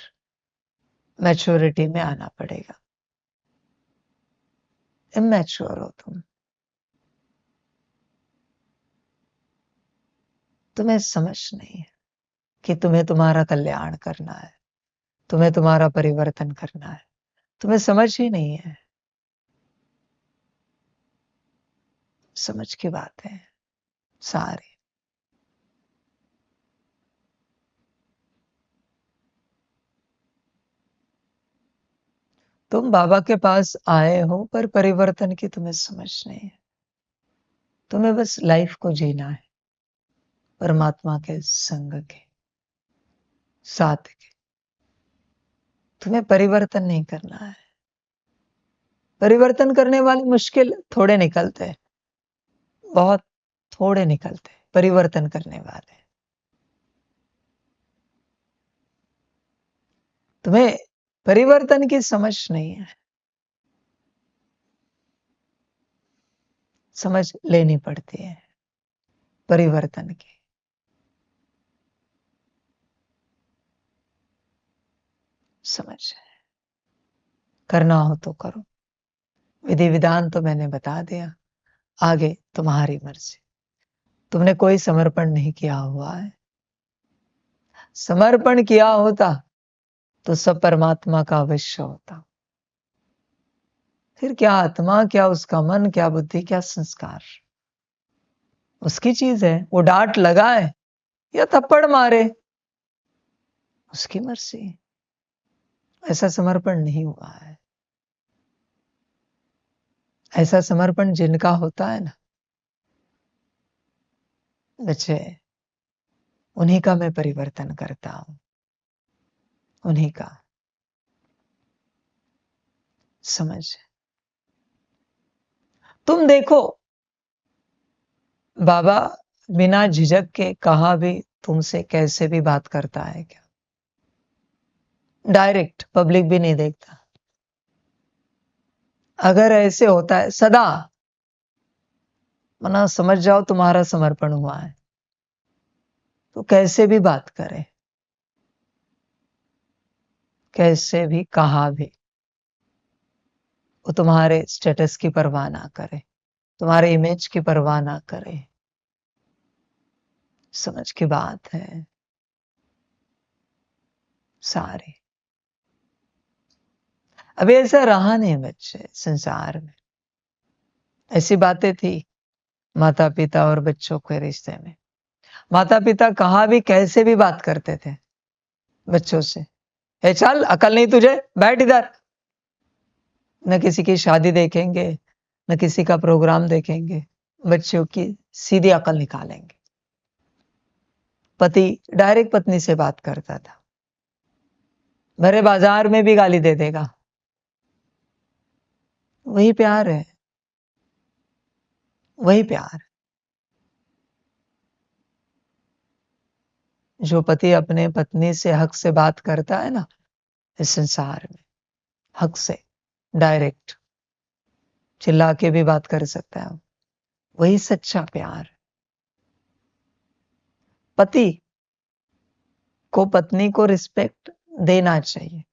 मैच्योरिटी में आना पड़ेगा। इमैच्योर हो तुम, तुम्हें समझ नहीं है कि तुम्हें तुम्हारा कल्याण करना है, तुम्हें तुम्हारा परिवर्तन करना है, तुम्हें समझ ही नहीं है। समझ की बात है सारी। तुम बाबा के पास आए हो पर परिवर्तन की तुम्हें समझ नहीं है। तुम्हें बस लाइफ को जीना है, परमात्मा के संग के साथ के। तुम्हें परिवर्तन नहीं करना है। परिवर्तन करने वाले मुश्किल थोड़े निकलते हैं, बहुत थोड़े निकलते हैं परिवर्तन करने वाले। तुम्हें परिवर्तन की समझ नहीं है, समझ लेनी पड़ती है परिवर्तन की। समझ है? करना हो तो करो, विधि विधान तो मैंने बता दिया, आगे तुम्हारी मर्जी। तुमने कोई समर्पण नहीं किया हुआ है। समर्पण किया होता तो सब परमात्मा का अवश्य होता। फिर क्या आत्मा, क्या उसका मन, क्या बुद्धि, क्या संस्कार, उसकी चीज है। वो डांट लगाए या थप्पड़ मारे, उसकी मर्जी। ऐसा समर्पण नहीं हुआ है। ऐसा समर्पण जिनका होता है ना बच्चे, उन्हीं का मैं परिवर्तन करता हूं, उन्हीं का। समझ? तुम देखो, बाबा बिना झिझक के कहा भी तुमसे कैसे भी बात करता है क्या? डायरेक्ट, पब्लिक भी नहीं देखता। अगर ऐसे होता है सदा, मना समझ जाओ तुम्हारा समर्पण हुआ है, तो कैसे भी बात करे, कैसे भी कहा भी, वो तुम्हारे स्टेटस की परवाह ना करे, तुम्हारे इमेज की परवाह ना करे। समझ की बात है सारे। अभी ऐसा रहा नहीं बच्चे संसार में। ऐसी बातें थी माता पिता और बच्चों के रिश्ते में। माता पिता कहा भी कैसे भी बात करते थे बच्चों से, ए चल अकल नहीं तुझे, बैठ इधर। न किसी की शादी देखेंगे, न किसी का प्रोग्राम देखेंगे, बच्चों की सीधी अकल निकालेंगे। पति डायरेक्ट पत्नी से बात करता था, भरे बाजार में भी गाली दे देगा। वही प्यार है, वही प्यार। जो पति अपने पत्नी से हक से बात करता है ना इस संसार में, हक से, डायरेक्ट चिल्ला के भी बात कर सकता है, वही सच्चा प्यार। पति को पत्नी को रिस्पेक्ट देना चाहिए,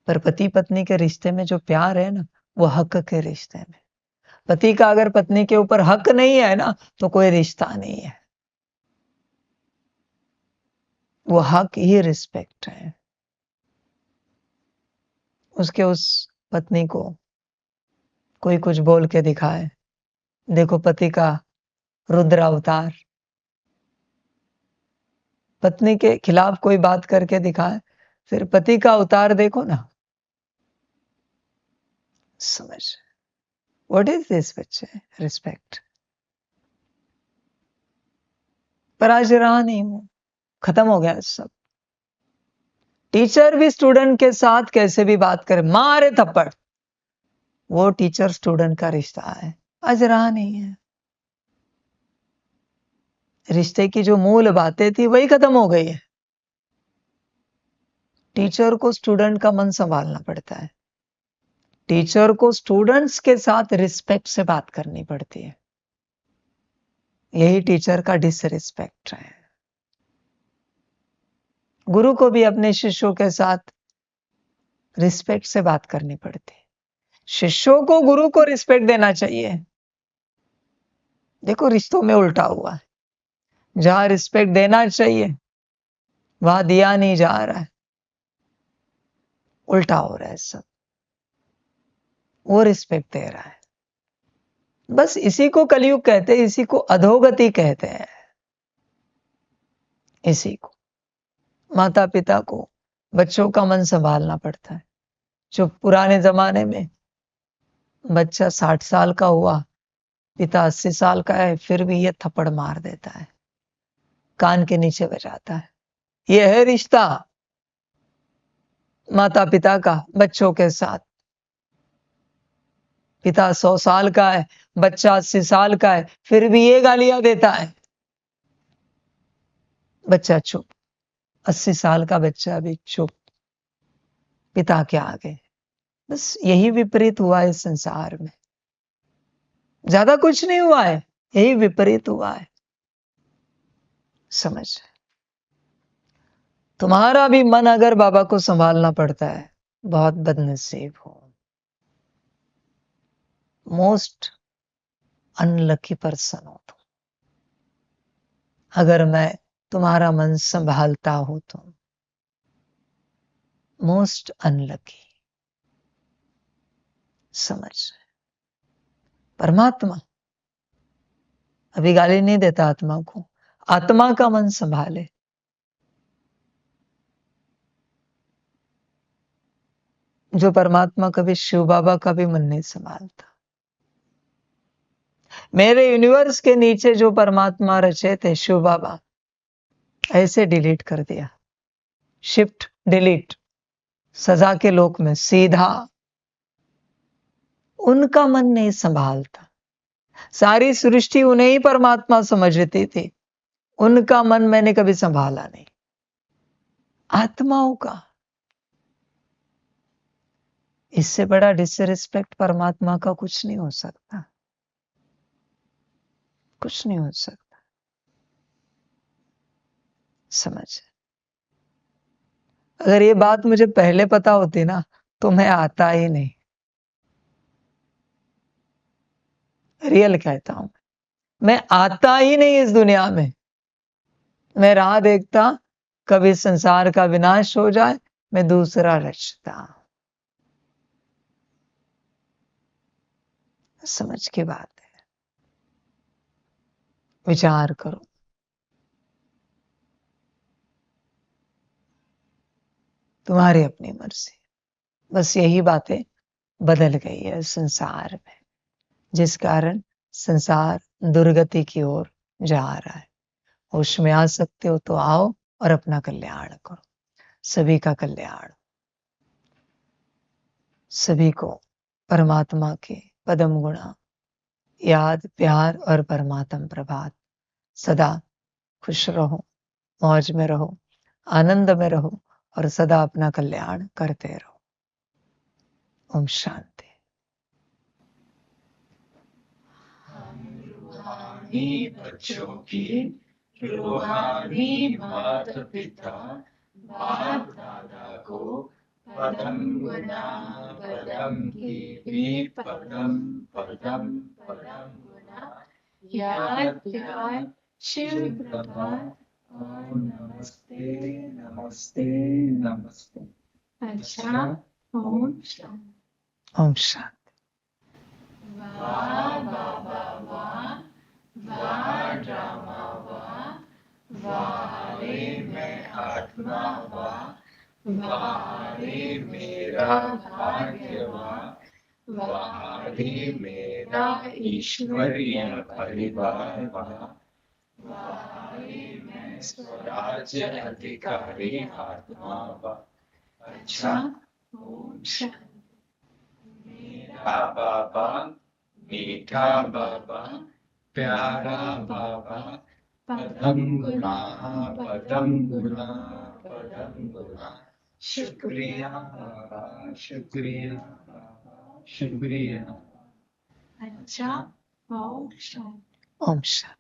पर पति पत्नी के रिश्ते में जो प्यार है ना, वो हक के रिश्ते में। पति का अगर पत्नी के ऊपर हक नहीं है ना, तो कोई रिश्ता नहीं है। वो हक ही रिस्पेक्ट है। उसके उस पत्नी को कोई कुछ बोल के दिखाए, देखो पति का रुद्र अवतार, पत्नी के खिलाफ कोई बात करके दिखाए, फिर पति का अवतार देखो ना। समझ? व्हाट इज दिस बच्चे? रिस्पेक्ट। पर आज रहा नहीं, वो खत्म हो गया सब। टीचर भी स्टूडेंट के साथ कैसे भी बात करे, मारे थप्पड़, वो टीचर स्टूडेंट का रिश्ता है, आज रहा नहीं है। रिश्ते की जो मूल बातें थी वही खत्म हो गई है। टीचर को स्टूडेंट का मन संभालना पड़ता है, टीचर को स्टूडेंट्स के साथ रिस्पेक्ट से बात करनी पड़ती है। यही टीचर का डिसरिस्पेक्ट है। गुरु को भी अपने शिष्यों के साथ रिस्पेक्ट से बात करनी पड़ती है। शिष्यों को गुरु को रिस्पेक्ट देना चाहिए। देखो रिश्तों में उल्टा हुआ है, जहां रिस्पेक्ट देना चाहिए वहां दिया नहीं जा रहा है, उल्टा हो रहा है सब। वो रिस्पेक्ट दे रहा है। बस इसी को कलयुग कहते हैं, इसी को अधोगति कहते हैं। इसी को माता पिता को बच्चों का मन संभालना पड़ता है। जो पुराने जमाने में बच्चा 60 साल का हुआ, पिता 80 साल का है, फिर भी ये थप्पड़ मार देता है, कान के नीचे बजाता है। यह है रिश्ता माता पिता का बच्चों के साथ। पिता 100 साल का है, बच्चा 80 साल का है, फिर भी ये गालियां देता है। बच्चा चुप, 80 साल का बच्चा भी चुप पिता के आगे। बस यही विपरीत हुआ है इस संसार में, ज्यादा कुछ नहीं हुआ है, यही विपरीत हुआ है। समझ? तुम्हारा भी मन अगर बाबा को संभालना पड़ता है, बहुत बदनसीब हो, मोस्ट अनलकी पर्सन हो तुम। अगर मैं तुम्हारा मन संभालता हूं तो मोस्ट अनलकी। समझ रहे? परमात्मा अभी गाली नहीं देता आत्मा को, आत्मा का मन संभाले। जो परमात्मा कभी शिव बाबा का भी मन नहीं संभालता। मेरे यूनिवर्स के नीचे जो परमात्मा रचे थे शिव बाबा, ऐसे डिलीट कर दिया, शिफ्ट डिलीट, सजा के लोक में सीधा। उनका मन नहीं संभालता। सारी सृष्टि उन्हें ही परमात्मा समझती थी, उनका मन मैंने कभी संभाला नहीं। आत्माओं का, इससे बड़ा डिसरिस्पेक्ट परमात्मा का कुछ नहीं हो सकता, कुछ नहीं हो सकता। समझ? अगर ये बात मुझे पहले पता होती ना तो मैं आता ही नहीं। रियल कहता हूं, मैं आता ही नहीं इस दुनिया में। मैं राह देखता कभी संसार का विनाश हो जाए, मैं दूसरा रचता। समझ की बात है। विचार करो। तुम्हारी अपनी मर्जी। बस यही बातें बदल गई है संसार में, जिस कारण संसार दुर्गति की ओर जा रहा है। होश में आ सकते हो तो आओ और अपना कल्याण करो, सभी का कल्याण। सभी को परमात्मा के पदम गुणा याद, प्यार और परमात्म प्रभात। सदा खुश रहो, मौज में रहो, आनंद में रहो और सदा अपना कल्याण करते रहो। ओम शांति। रूहानी बच्चों की रूहानी माता पिता बाप दादा को पदम गुना पदम की भी पदम पदम पदम गुना याद प्यार शिव प्रभात और नमस्ते नमस्ते नमस्ते। अच्छा, ओम शांति। ओम शांति। वाह बाबा वाह, वाह ड्रामा वाह, वाह रे मैं आत्मा वाह, वाह रे मेरा भाग्य वाह, वाह रे मेरा ईश्वरीय परिवार वाह, वाह रे मैं स्वराज्य अधिकारी आत्मा वाह। अच्छा, ओम शांति। मेरा बाबा मीठा बाबा, प्यारा बाबा, पदम गुना पदम गुना पदम गुना। शुक्रिया बाबा, शुक्रिया बाबा, शुक्रिया। अच्छा, ओम शांति। ओम शांति।